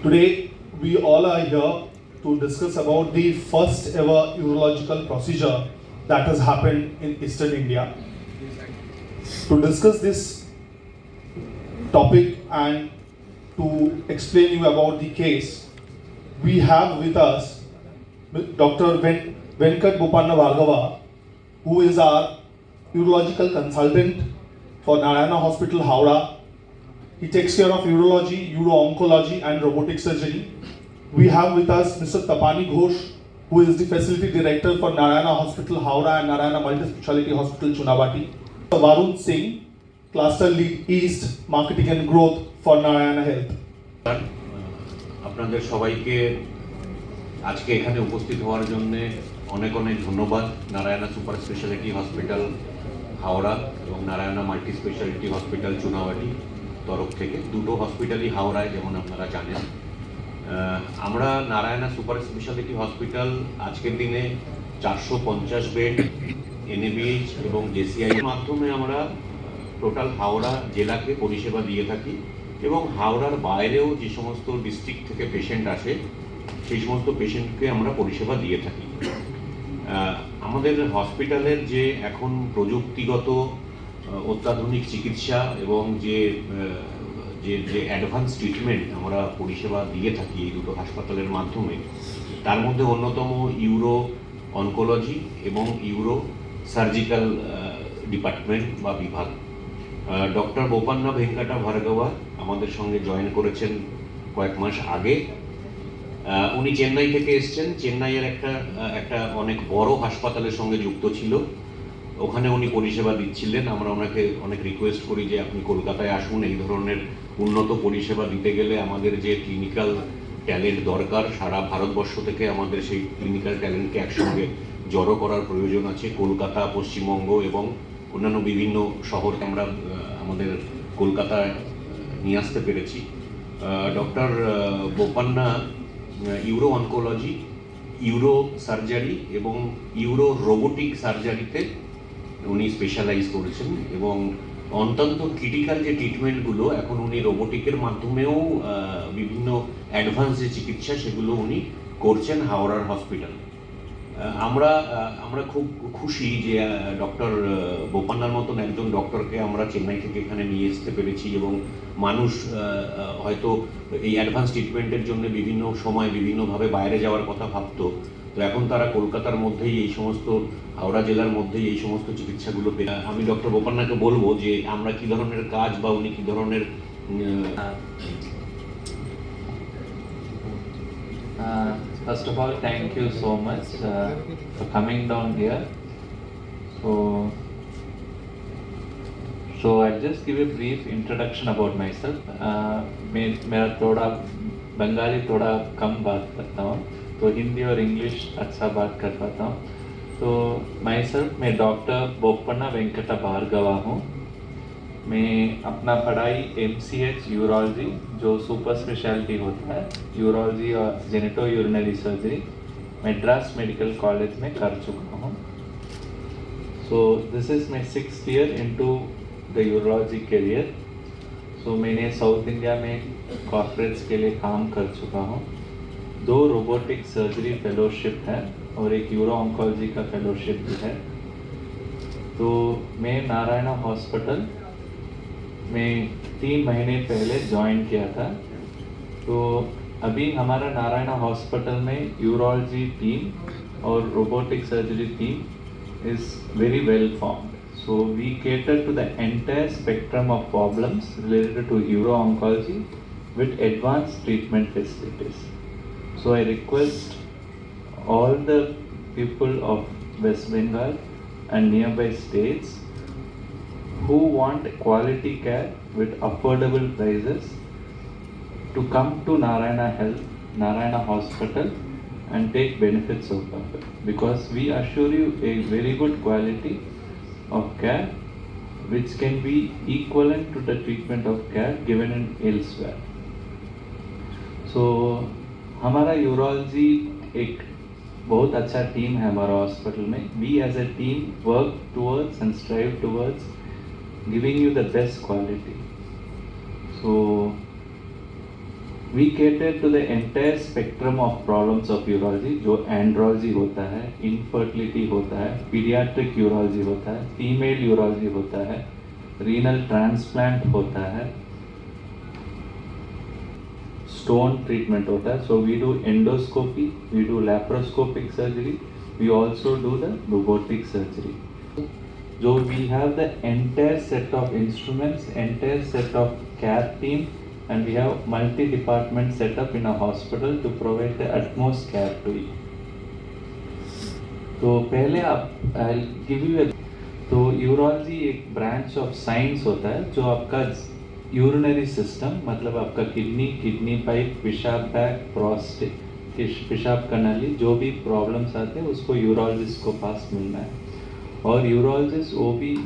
Today, we all are here to discuss about the first ever urological procedure that has happened in Eastern India. To discuss this topic and to explain you about the case, we have with us Dr. Venkat Bopanna Bhargava, who is our urological consultant for Narayana Hospital, Howrah. He takes care of urology, uro-oncology and robotic surgery. We have with us Mr. Tapani Ghosh, who is the facility director for Narayana Hospital, Howrah and Narayana Multi-Speciality Hospital, Chunabati. Varun Singh, Cluster Lead East, Marketing and Growth for Narayana Health. আপনাদের সবাইকে আজকে এখানে উপস্থিত হওয়ার জন্য অনেক অনেক ধন্যবাদ। Narayana super speciality hospital Howrah এবং Narayana multi speciality hospital Chunabati তরফ থেকে, দুটো হসপিটালই হাওড়ায় যেমন আপনারা জানেন। আমরা নারায়ণা সুপার স্পেশালিটি হসপিটাল আজকের দিনে 450 বেড এনএবিএইচ এবং জেসিআই এর মাধ্যমে আমরা টোটাল হাওড়া জেলাকে পরিষেবা দিয়ে থাকি এবং হাওড়ার বাইরেও যে সমস্ত ডিস্ট্রিক্ট থেকে পেশেন্ট আসে সেই সমস্ত পেশেন্টকে আমরা পরিষেবা দিয়ে থাকি। আমাদের হসপিটালের যে এখন প্রযুক্তিগত অত্যাধুনিক চিকিৎসা এবং যে যে অ্যাডভান্স ট্রিটমেন্ট আমরা পরিষেবা দিয়ে থাকি এই দুটো হাসপাতালের মাধ্যমে, তার মধ্যে অন্যতম ইউরো অনকোলজি এবং ইউরো সার্জিক্যাল ডিপার্টমেন্ট বা বিভাগ। ডক্টর বোপান্না ভেঙ্কাটা ভার্গবা আমাদের সঙ্গে জয়েন করেছেন কয়েক মাস আগে। উনি চেন্নাই থেকে এসছেন। চেন্নাইয়ের একটা অনেক বড় হাসপাতালের সঙ্গে যুক্ত ছিল, ওখানে উনি পরিষেবা দিচ্ছিলেন। আমরা ওনাকে অনেক রিকোয়েস্ট করি যে আপনি কলকাতায় আসুন, এই ধরনের উন্নত পরিষেবা দিতে গেলে আমাদের যে ক্লিনিক্যাল ট্যালেন্ট দরকার, সারা ভারতবর্ষ থেকে আমাদের সেই ক্লিনিক্যাল ট্যালেন্টকে একসঙ্গে জড়ো করার প্রয়োজন আছে। কলকাতা, পশ্চিমবঙ্গ এবং অন্যান্য বিভিন্ন শহর আমরা আমাদের কলকাতায় নিয়ে আসতে পেরেছি। Doctor Bopanna euro oncology, uro surgery এবং ইউরো রোবোটিক সার্জারিতে উনি স্পেশালাইজ করেছেন এবং অত্যন্ত ক্রিটিক্যাল যে ট্রিটমেন্টগুলো এখন উনি রোবোটিকের মাধ্যমেও বিভিন্ন অ্যাডভান্স যে চিকিৎসা সেগুলো উনি করছেন হাওড়ার হসপিটালে। আমরা খুব খুশি যে ডক্টর বোপান্নার মতন একজন ডক্টরকে আমরা চেন্নাই থেকে এখানে নিয়ে আসতে পেরেছি এবং মানুষ হয়তো এই অ্যাডভান্স ট্রিটমেন্টের জন্য বিভিন্ন সময় বিভিন্নভাবে বাইরে যাওয়ার কথা ভাবতো, তো এখন তারা কলকাতার মধ্যেই এই সমস্ত হাওড়া জেলার মধ্যেই এই সমস্ত চিকিৎসাগুলো পেয়ে। আমি ডক্টর বোপান্নাকে বলবো যে আমরা কি ধরনের কাজ বা উনি কি ধরনের First of all, thank you so much for coming down here. So I'll just give a brief introduction about myself. मेरा थोड़ा बंगाली थोड़ा कम बात करता हूँ, तो हिंदी और इंग्लिश अच्छा बात कर पाता हूँ। तो मैं डॉक्टर बोपन्ना वेंकटा भार्गवा हूँ। मैं अपना पढ़ाई MCH यूरोलॉजी, जो सुपर स्पेशलिटी होता है यूरोलॉजी और genitourinary surgery, Madras medical college में कर चुका हूँ। So this is my 6th year into the urology career. So मैंने साउथ इंडिया में कॉर्पोरेट्स के लिए काम कर चुका हूँ। 2 रोबोटिक सर्जरी फेलोशिप है और एक यूरो ऑन्कोलॉजी का फेलोशिप भी है। तो मैं नारायणा हॉस्पिटल में 3 महीने पहले ज्वाइन किया था। तो अभी हमारा नारायणा हॉस्पिटल में यूरोलॉजी टीम और robotic surgery team is very well formed. So we cater to the entire spectrum of problems related to uro-oncology with advanced treatment facilities. So I request all the people of West Bengal and nearby states who want quality care with affordable prices to come to Narayana Health, Narayana Hospital and take benefits of it, because we assure you a very good quality of care which can be equivalent to the treatment of care given in elsewhere. So हमारा urology एक बहुत अच्छा team है हमारा hospital में। We as a team work towards and strive towards giving you the best quality. So वी cater to the entire spectrum of problems of urology, जो andrology होता है, infertility होता है, pediatric urology होता है, female urology होता है, renal transplant होता है, stone treatment होता है. So we do endoscopy, we do laparoscopic surgery, we also do the robotic surgery. So we have the entire set of instruments, entire set of care team, and we have multi-department set up in a hospital to provide the utmost care to you. तो पहले आप I'll give you a तो urology एक branch of science होता है जो आपका urinary system मतलब आपका किडनी पाइप, पेशाब बैग, प्रोस्टेट, पेशाब का नली, जो भी प्रॉब्लम्स आते हैं उसको यूरोलॉजिस्ट को पास मिलना है. और यूरोलॉजिस्ट वो भी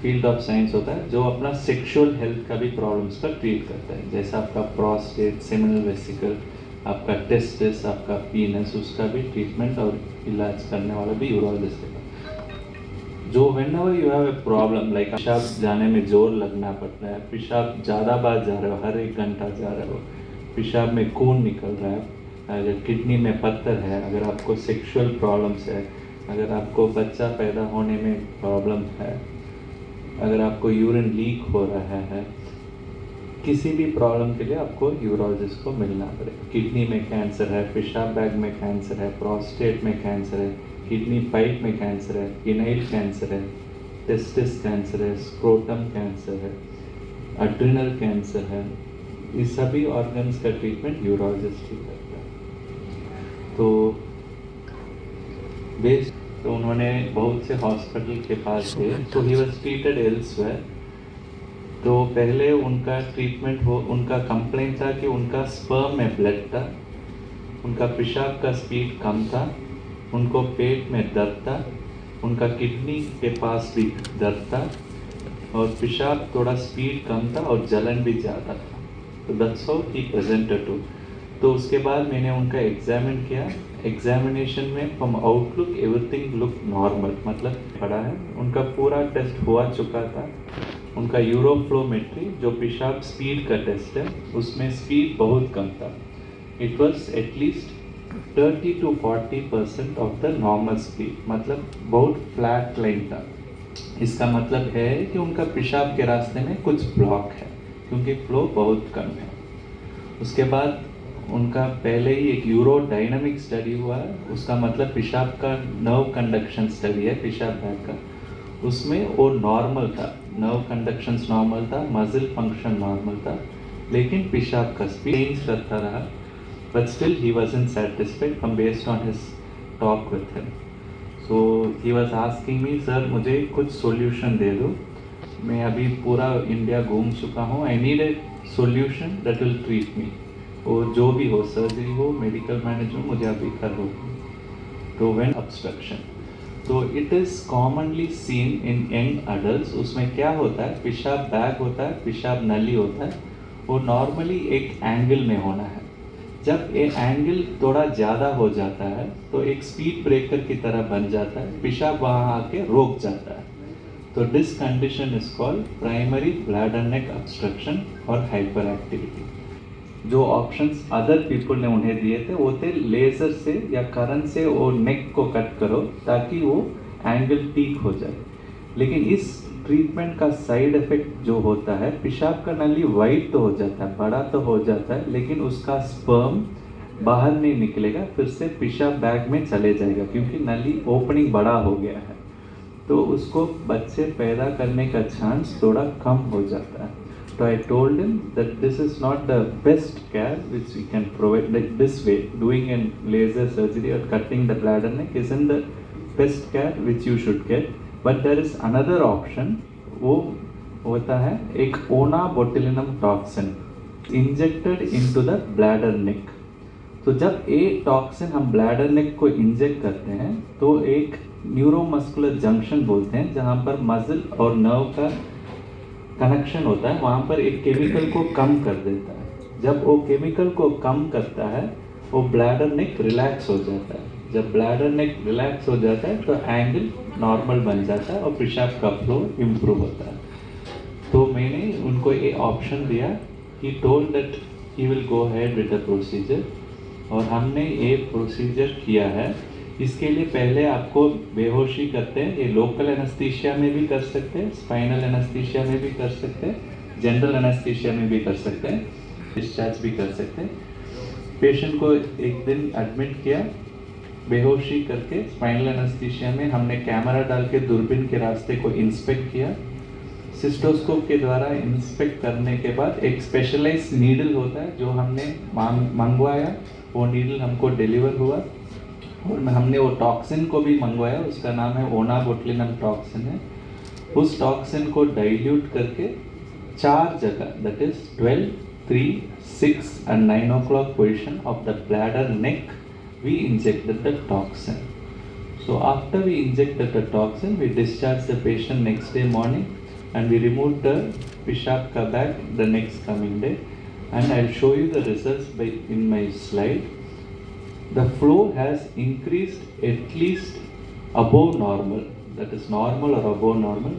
फील्ड ऑफ साइंस होता है जो अपना सेक्सुअल हेल्थ का भी प्रॉब्लम्स का ट्रीट करता है, जैसे आपका प्रोस्टेट, सेमिनल वेसिकल, आपका टेस्टिस, आपका पीनस, उसका भी ट्रीटमेंट और इलाज करने वाला भी यूरोलॉजिस्ट है. जो whenever you have a problem like पेशाब जाने में जोर लगना पड़ता है, पेशाब ज़्यादा बार जा रहे हो, हर 1 घंटा जा रहे हो, पेशाब में खून निकल रहा है, अगर किडनी में पत्थर है, अगर आपको सेक्सुअल प्रॉब्लम्स है, अगर आपको बच्चा पैदा होने में प्रॉब्लम है, अगर आपको यूरिन लीक हो रहा है, किसी भी प्रॉब्लम के लिए आपको यूरोलॉजिस्ट को मिलना पड़ेगा. किडनी में कैंसर है, पेशाब बैग में कैंसर है, प्रोस्टेट में कैंसर है, किडनी पाइप में कैंसर है, इनाइल कैंसर है, टेस्टिस कैंसर है, स्क्रोटम कैंसर है, एड्रिनल कैंसर है, इस सभी ऑर्गन्स का ट्रीटमेंट यूरोलॉजिस्ट ही करता है. तो उन्होंने बहुत से हॉस्पिटल के पास गए, तो ही वाज ट्रीटेड एल्सवेयर. तो पहले उनका ट्रीटमेंट उनका कंप्लेंट था कि उनका स्पर्म में ब्लड था, उनका पेशाब का स्पीड कम था, उनको पेट में दर्द था, उनका किडनी के पास भी दर्द था और पेशाब थोड़ा स्पीड कम था और जलन भी ज़्यादा था. तो that's how he presented to. तो उसके बाद मैंने उनका एग्जामिन किया. एग्जामिनेशन में from outlook everything look normal, मतलब पड़ा है. उनका पूरा टेस्ट हुआ चुका था. उनका यूरोफ्लोमेट्री जो पेशाब स्पीड का टेस्ट है उसमें स्पीड बहुत कम था. It was at least 30 to 40% of the normal speed, मतलब बहुत फ्लैट लाइन था. इसका मतलब है कि उनका पेशाब के रास्ते में कुछ ब्लॉक है क्योंकि फ्लो बहुत कम है. उसके बाद उनका पहले ही एक यूरोडायनामिक स्टडी हुआ है, उसका मतलब पेशाब का नर्व कंडक्शन स्टडी है पेशाब बैग का. उसमें वो नॉर्मल था, नर्व कंडक्शंस नॉर्मल था, मसल फंक्शन नॉर्मल था, लेकिन पेशाब का स्पीड चेंज करता रहा. But still he wasn't satisfied from based on his talk with him. So he was asking me, sir मुझे कुछ solution दे दो, मैं अभी पूरा इंडिया घूम चुका हूँ, I need a solution that will treat me. वो जो भी हो, सर्जरी हो, मेडिकल मैनेजमेंट, मुझे अभी कर हो. तो when obstruction, तो it is commonly seen in young adults. उसमें क्या होता है, पेशाब बैग होता है, पेशाब नली होता है, वो नॉर्मली एक एंगल में होना है. जब ये एंगल थोड़ा ज़्यादा हो जाता है तो एक स्पीड ब्रेकर की तरह बन जाता है, पेशाब वहाँ आके रोक जाता है. तो this condition is called primary bladder neck obstruction और हाइपर एक्टिविटी. जो ऑप्शंस अदर पीपल ने उन्हें दिए थे वो थे लेज़र से या करंट से वो नेक को कट करो ताकि वो एंगल ठीक हो जाए. लेकिन इस ट्रीटमेंट का साइड इफेक्ट जो होता है, पेशाब का नली वाइड तो हो जाता है, बड़ा तो हो जाता है, लेकिन उसका स्पर्म बाहर नहीं निकलेगा, फिर से पेशाब बैग में चले जाएगा क्योंकि नली ओपनिंग बड़ा हो गया है. तो उसको बच्चे पैदा करने का चांस थोड़ा कम हो जाता है. तो I told him that this is not the best care which we can provide, like this way doing an laser surgery और cutting the bladder neck isn't the best care which you should get. But there is another option, वो होता है एक ओना botulinum toxin injected into the bladder neck. तो जब ये toxin हम ब्लैडर नेक को इंजेक्ट करते हैं तो एक न्यूरोमस्कुलर जंक्शन बोलते हैं जहाँ पर मसल और नर्व का कनेक्शन होता है, वहाँ पर एक केमिकल को कम कर देता है. जब वो केमिकल को कम करता है वो ब्लैडर नेक रिलैक्स हो जाता है. जब ब्लैडर नेक रिलैक्स हो जाता है तो एंगल नॉर्मल बन जाता है और पेशाब का फ्लो इम्प्रूव होता है. तो मैंने उनको ये ऑप्शन दिया. He told that he will go ahead with the procedure. और हमने ये प्रोसीजर किया है. इसके लिए पहले आपको बेहोशी करते हैं. ये लोकल एनेस्थीसिया में भी कर सकते हैं, स्पाइनल एनेस्थीसिया में भी कर सकते हैं, जनरल एनेस्थीसिया में भी कर सकते हैं, डिस्चार्ज भी कर सकते हैं. पेशेंट को एक दिन एडमिट किया, बेहोशी करके स्पाइनल एनेस्थीसिया में हमने कैमरा डाल के दूरबीन के रास्ते को इंस्पेक्ट किया. सिस्टोस्कोप के द्वारा इंस्पेक्ट करने के बाद एक स्पेशलाइज्ड नीडल होता है जो हमने मंगवाया. वो नीडल हमको डिलीवर हुआ और हमने वो टॉक्सिन को भी मंगवाया. उसका नाम है ओना बोटुलिनम टॉक्सिन है. उस टॉक्सिन को डाइल्यूट करके 4 जगह, that is 12, 3, 6 and 9 o'clock position of the bladder neck, we injected the toxin. So after we injected the toxin, we discharged the patient next day morning and we removed the Pishapka bag the next coming day. And I'll show you the results in my slide. The flow has increased at least above normal, that is normal or above normal.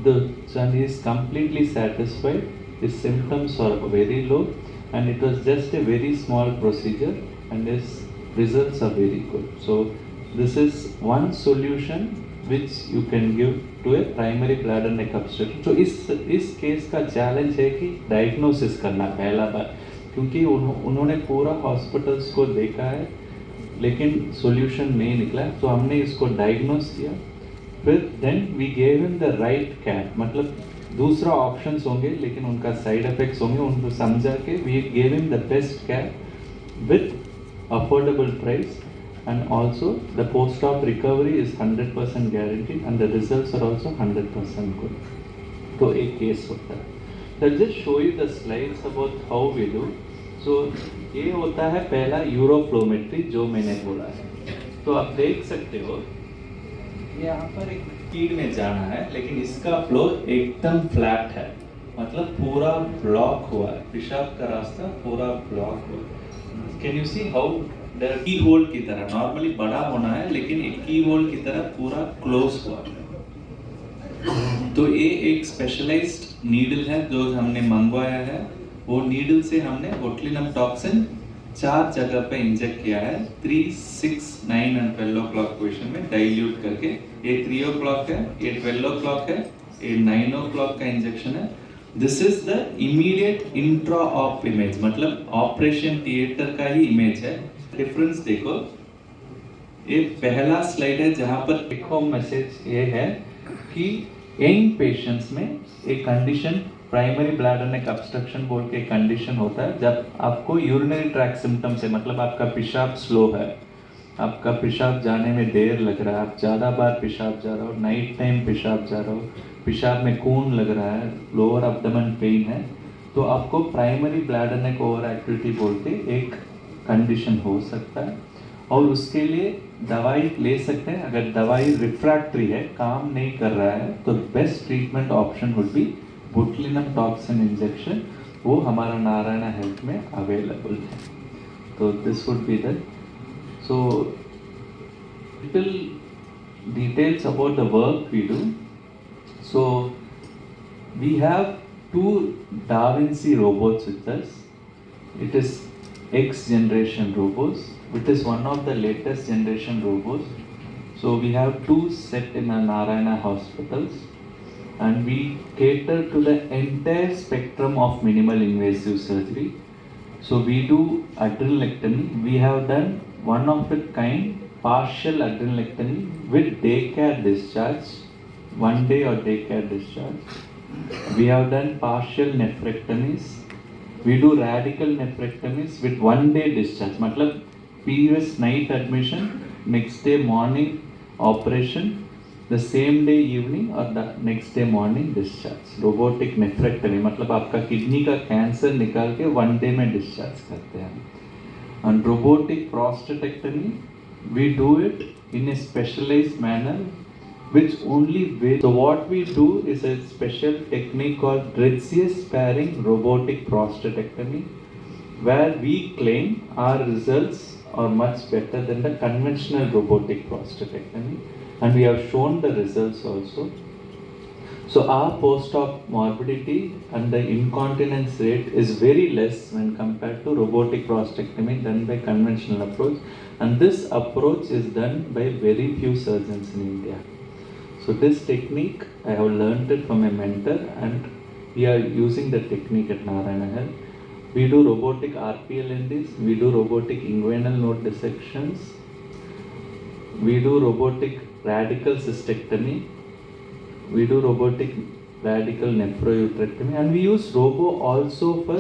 The son is completely satisfied. His symptoms are very low and it was just a very small procedure and his results are very good. So this is one solution which you can give to a primary bladder neck obstruction. So इस case का challenge है कि diagnosis करना पहला बार, क्योंकि उन्होंने पूरा hospitals को देखा है लेकिन सॉल्यूशन नहीं निकला. तो हमने इसको डायग्नोस किया. फिर then we gave him the right cap, मतलब दूसरा ऑप्शंस होंगे लेकिन उनका साइड इफेक्ट्स होंगे, उनको समझा के we gave him the best cap with affordable price. And also the post-op recovery is 100% guaranteed and the results are also 100% good. तो एक केस होता है. So I'll just show you the slides about how we do. So ये होता है पहला uroflowmetry जो मैंने बोला है. तो आप देख सकते हो यहाँ पर एक फीड में जाना है लेकिन इसका फ्लो एकदम फ्लैट है, मतलब पूरा ब्लॉक हुआ है. पेशाब का रास्ता पूरा ब्लॉक हुआ है. कैन यू सी हाउ की होल की तरह, नॉर्मली बड़ा होना है लेकिन एक की होल की तरह पूरा क्लोज हुआ है. तो ये एक स्पेशलाइज्ड नीडल है जो हमने मंगवाया है. वो नीडल से हमने बोटुलिनम टॉक्सिन 4 जगह पे इंजेक्ट किया है. 3, 6, 9 and 12 o'clock पोजीशन में डाइल्यूट करके. ये 3 o'clock है, ये 12 o'clock है, ये 9 o'clock का इंजेक्शन है. This is the immediate intra op image, मतलब ऑपरेशन थिएटर का ही इमेज है. डिफरेंस देखो, ये पहला स्लाइड है जहां पर टेक होम मैसेज ये है कि यंग पेशेंट्स में एक condition primary bladder neck obstruction बोल के कंडीशन होता है जब आपको यूरिनरी ट्रैक्ट सिम्टम्स है, मतलब आपका पेशाब स्लो है, आपका पेशाब जाने में देर लग रहा है, आप ज़्यादा बार पेशाब जा रहे हो, नाइट टाइम पेशाब जा रहे हो, पेशाब में खून लग रहा है, लोअर एब्डोमेन पेन है, तो आपको primary bladder neck over activity बोल के एक कंडीशन हो सकता है. और उसके लिए दवाई ले सकते हैं. अगर दवाई रिफ्रैक्टरी है, काम नहीं कर रहा है, तो best treatment option would be botulinum toxin injection. वो हमारा नारायणा हेल्थ में अवेलेबल है. तो this would be that. So little details about the work we do. So we have 2 Da Vinci robots with us. It is X generation robots, which is one of the latest generation robots. So we have 2 set in our Narayana hospitals and we cater to the entire spectrum of minimal invasive surgery. So we do adrenalectomy. We have done one of a kind partial adrenalectomy with daycare discharge, 1 day or daycare discharge. We have done partial nephrectomies. We do radical nephrectomies with 1 day discharge, मतलब previous night admission, next day morning operation, the same day evening or the next day morning discharge. Robotic nephrectomy मतलब आपका kidney का cancer निकाल के 1 day में discharge करते हैं. And robotic prostatectomy, we do it in a specialized manner which only way. So what we do is a special technique called Dritzius sparing robotic prostatectomy, where we claim our results are much better than the conventional robotic prostatectomy, and we have shown the results also. So our post-op morbidity and the incontinence rate is very less when compared to robotic prostatectomy done by conventional approach, and this approach is done by very few surgeons in India. So this technique I have learned it from a mentor, and we are using the technique at Narayana Health. We do robotic RPL in this, we do robotic inguinal node dissections, we do robotic radical cystectomy, we do robotic radical nephrouterectomy, and we use robo also for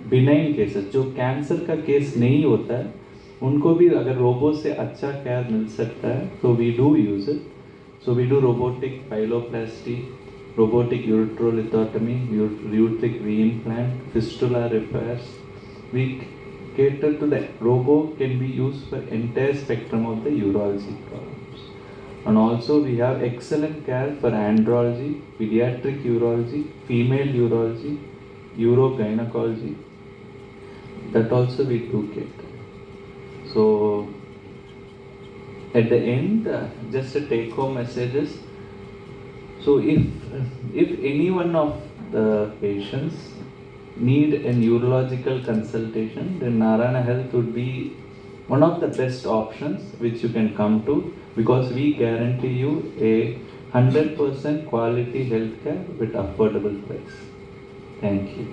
benign cases. जो cancer का case नहीं होता है उनको भी अगर robo से अच्छा केयर मिल सकता है तो we do use it. So we do robotic pyeloplasty, robotic ureterolithotomy, ureteric reimplant, fistula repairs. We cater to the robo can be used for entire spectrum of the urology problems. And also we have excellent care for andrology, pediatric urology, female urology, urogynecology. That also we do cater. So at the end, just a take-home messages. So if any one of the patients need a neurological consultation, then Narayana Health would be one of the best options which you can come to, because we guarantee you a 100% quality healthcare with affordable price. Thank you.